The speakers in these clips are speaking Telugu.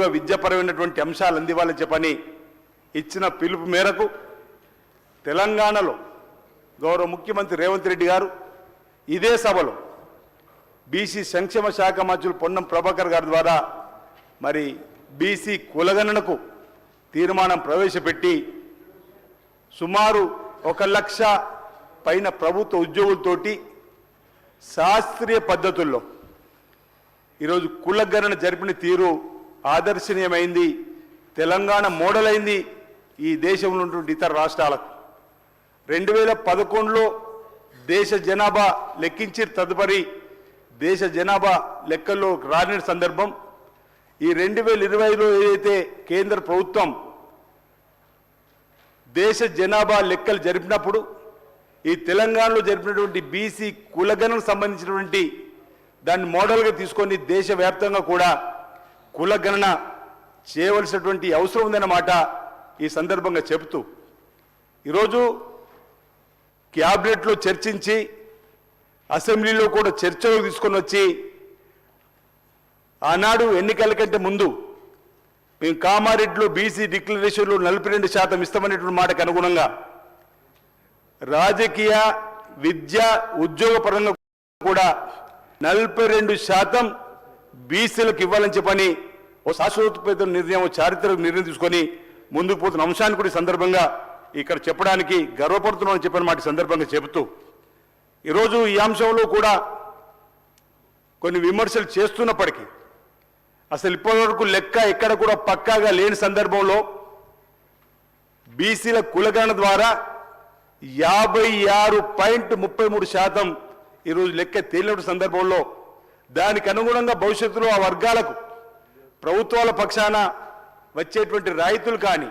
ఉద్యోగ విద్యాపరమైనటువంటి అంశాలు అందివ్వాలని చెప్పని ఇచ్చిన పిలుపు మేరకు తెలంగాణలో గౌరవ ముఖ్యమంత్రి రేవంత్ రెడ్డి గారు ఇదే సభలో బీసీ సంక్షేమ శాఖ మంత్రులు పొన్నం ప్రభాకర్ గారి ద్వారా మరి బీసీ కులగణనకు తీర్మానం ప్రవేశపెట్టి సుమారు 1 లక్ష పైన ప్రభుత్వ ఉద్యోగులతోటి శాస్త్రీయ పద్ధతుల్లో ఈరోజు కులగణన జరిపిన తీరు ఆదర్శనీయమైంది. తెలంగాణ మోడల్ అయింది ఈ దేశంలో ఉన్నటువంటి ఇతర రాష్ట్రాలకు. 2011లో దేశ జనాభా లెక్కించి తదుపరి దేశ జనాభా లెక్కల్లో రాని సందర్భం ఈ 2020లో ఏదైతే కేంద్ర ప్రభుత్వం దేశ జనాభా లెక్కలు జరిపినప్పుడు ఈ తెలంగాణలో జరిపినటువంటి బీసీ కులగణనకు సంబంధించినటువంటి దాన్ని మోడల్గా తీసుకొని దేశవ్యాప్తంగా కూడా కులగణన చేయవలసినటువంటి అవసరం ఉందన్నమాట ఈ సందర్భంగా చెబుతూ ఈరోజు క్యాబినెట్లో చర్చించి అసెంబ్లీలో కూడా చర్చలోకి తీసుకొని వచ్చి ఆనాడు ఎన్నికల కంటే ముందు మేము కామారెడ్డిలో బీసీ డిక్లరేషన్లో 42% ఇస్తామనేటువంటి మాటకు అనుగుణంగా రాజకీయ విద్య ఉద్యోగ పరంగా కూడా 42% బీసీలకు ఇవ్వాలని చెప్పని ఓ శాశ్వత నిర్ణయం చారిత్రక నిర్ణయం తీసుకొని ముందుకు పోతున్న అంశాన్ని కూడా ఈ సందర్భంగా ఇక్కడ చెప్పడానికి గర్వపడుతున్నామని చెప్పిన మాట సందర్భంగా చెబుతూ ఈరోజు ఈ అంశంలో కూడా కొన్ని విమర్శలు చేస్తున్నప్పటికీ అసలు ఇప్పటివరకు లెక్క ఎక్కడ కూడా పక్కాగా లేని సందర్భంలో బీసీల కులగణన ద్వారా 56.33% ఈరోజు లెక్క తేలిన సందర్భంలో దానికి అనుగుణంగా భవిష్యత్తులో ఆ వర్గాలకు ప్రభుత్వాల పక్షాన వచ్చేటువంటి రాయితీలు కానీ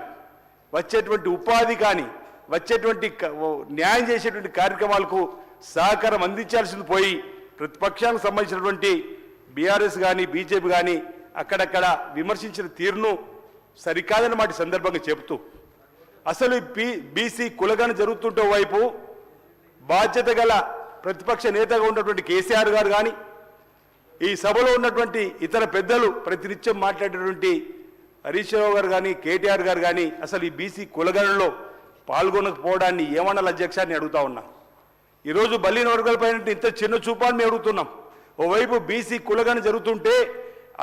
వచ్చేటువంటి ఉపాధి కానీ వచ్చేటువంటి న్యాయం చేసేటువంటి కార్యక్రమాలకు సహకారం అందించాల్సింది పోయి ప్రతిపక్షానికి సంబంధించినటువంటి బీఆర్ఎస్ కానీ బీజేపీ కానీ అక్కడక్కడ విమర్శించిన తీరును సరికాదని మాట సందర్భంగా చెబుతూ అసలు బీసీ కులగణన జరుగుతుంటే వైపు బాధ్యత గల ప్రతిపక్ష నేతగా ఉన్నటువంటి కేసీఆర్ గారు కానీ ఈ సభలో ఉన్నటువంటి ఇతర పెద్దలు ప్రతినిత్యం మాట్లాడేటువంటి హరీష్ రావు గారు కానీ కేటీఆర్ గారు కానీ అసలు ఈ బీసీ కులగణనలో పాల్గొనకపోవడాన్ని ఏమన్నా అధ్యక్షాన్ని అడుగుతా ఉన్నా. ఈరోజు బలిన వర్గాలపైన ఇంత చిన్న చూపాన్ని మేము అడుగుతున్నాం. ఓవైపు బీసీ కులగణన జరుగుతుంటే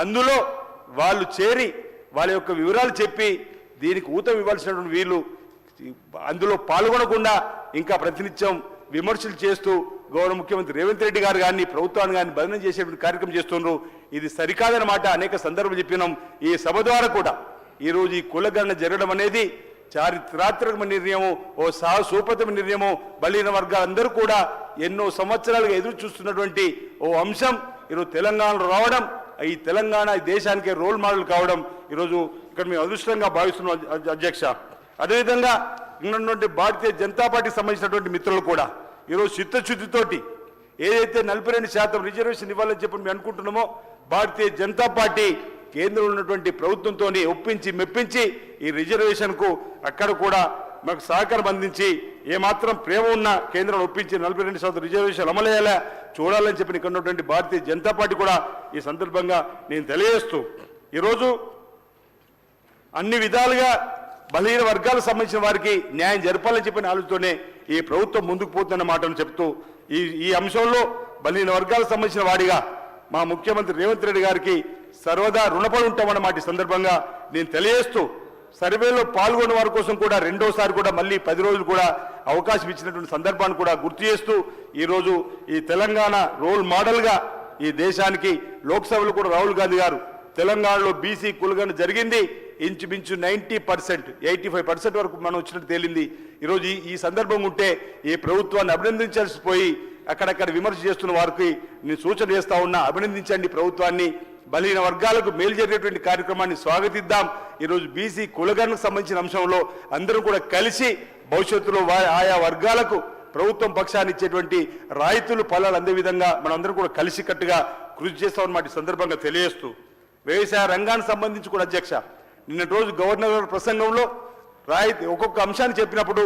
అందులో వాళ్ళు చేరి వాళ్ళ యొక్క వివరాలు చెప్పి దీనికి ఊతం ఇవ్వాల్సినటువంటి వీళ్ళు అందులో పాల్గొనకుండా ఇంకా ప్రతినిత్యం విమర్శలు చేస్తూ గౌరవ ముఖ్యమంత్రి రేవంత్ రెడ్డి గారు కానీ ప్రభుత్వాన్ని కానీ బదనం చేసేటువంటి కార్యక్రమం చేస్తున్నారు. ఇది సరికాదన్నమాట అనేక సందర్భాలు చెప్పినాం. ఈ సభ ద్వారా కూడా ఈరోజు ఈ కులగణన జరగడం అనేది చారిత్రాత్మక నిర్ణయము, ఓ సాహసోపేతమైన నిర్ణయము. బలహీన వర్గాలందరూ కూడా ఎన్నో సంవత్సరాలుగా ఎదురు చూస్తున్నటువంటి ఓ అంశం ఈరోజు తెలంగాణలో రావడం, ఈ తెలంగాణ ఈ దేశానికి రోల్ మోడల్ కావడం ఈరోజు ఇక్కడ మేము అదృష్టంగా భావిస్తున్నాం అధ్యక్ష. అదేవిధంగా ఉన్నటువంటి భారతీయ జనతా పార్టీకి సంబంధించినటువంటి మిత్రులు కూడా ఈరోజు చిత్తశుద్ధితోటి ఏదైతే 42% రిజర్వేషన్ ఇవ్వాలని చెప్పి మేము అనుకుంటున్నామో భారతీయ జనతా పార్టీ కేంద్రంలో ఉన్నటువంటి ప్రభుత్వంతో ఒప్పించి మెప్పించి ఈ రిజర్వేషన్కు అక్కడ కూడా మాకు సహకారం అందించి ఏమాత్రం ప్రేమ ఉన్న కేంద్రం ఒప్పించి 42% రిజర్వేషన్ అమలయ్యేలా చూడాలని చెప్పి ఇక్కడ ఉన్నటువంటి భారతీయ జనతా పార్టీ కూడా ఈ సందర్భంగా నేను తెలియజేస్తూ ఈరోజు అన్ని విధాలుగా బలహీన వర్గాలకు సంబంధించిన వారికి న్యాయం జరపాలని చెప్పిన ఆలోచనతోనే ఈ ప్రభుత్వం ముందుకు పోతున్న మాటలు చెప్తూ ఈ అంశంలో బలహీన వర్గాలకు సంబంధించిన వాడిగా మా ముఖ్యమంత్రి రేవంత్ రెడ్డి గారికి సర్వదా రుణపడి ఉంటామన్న మాట సందర్భంగా నేను తెలియజేస్తూ సర్వేలో పాల్గొన్న వారి కోసం కూడా రెండోసారి కూడా మళ్ళీ 10 రోజులు కూడా అవకాశం ఇచ్చినటువంటి సందర్భాన్ని కూడా గుర్తు చేస్తూ ఈరోజు ఈ తెలంగాణ రోల్ మోడల్గా ఈ దేశానికి లోక్సభలో కూడా రాహుల్ గాంధీ గారు తెలంగాణలో బీసీ కులగణన జరిగింది, ఇంచుమించు 90%, 85% వరకు మనం వచ్చినట్టు తేలింది. ఈరోజు ఈ సందర్భం ఉంటే ఈ ప్రభుత్వాన్ని అభినందించాల్సి పోయి అక్కడక్కడ విమర్శ చేస్తున్న వారికి నేను సూచన చేస్తా ఉన్నా, అభినందించండి ప్రభుత్వాన్ని. బలహీన వర్గాలకు మేలు జరిగేటువంటి కార్యక్రమాన్ని స్వాగతిద్దాం. ఈరోజు బీసీ కులగణనకు సంబంధించిన అంశంలో అందరూ కూడా కలిసి భవిష్యత్తులో ఆయా వర్గాలకు ప్రభుత్వం పక్షాన్ని ఇచ్చేటువంటి రాయితీలు ఫలాలు అందే విధంగా మనందరం కూడా కలిసికట్టుగా కృషి చేస్తామన్నమాట సందర్భంగా తెలియజేస్తూ వ్యవసాయ రంగానికి సంబంధించి కూడా అధ్యక్ష నిన్నటి రోజు గవర్నర్ ప్రసంగంలో రాయితీ ఒక్కొక్క అంశాన్ని చెప్పినప్పుడు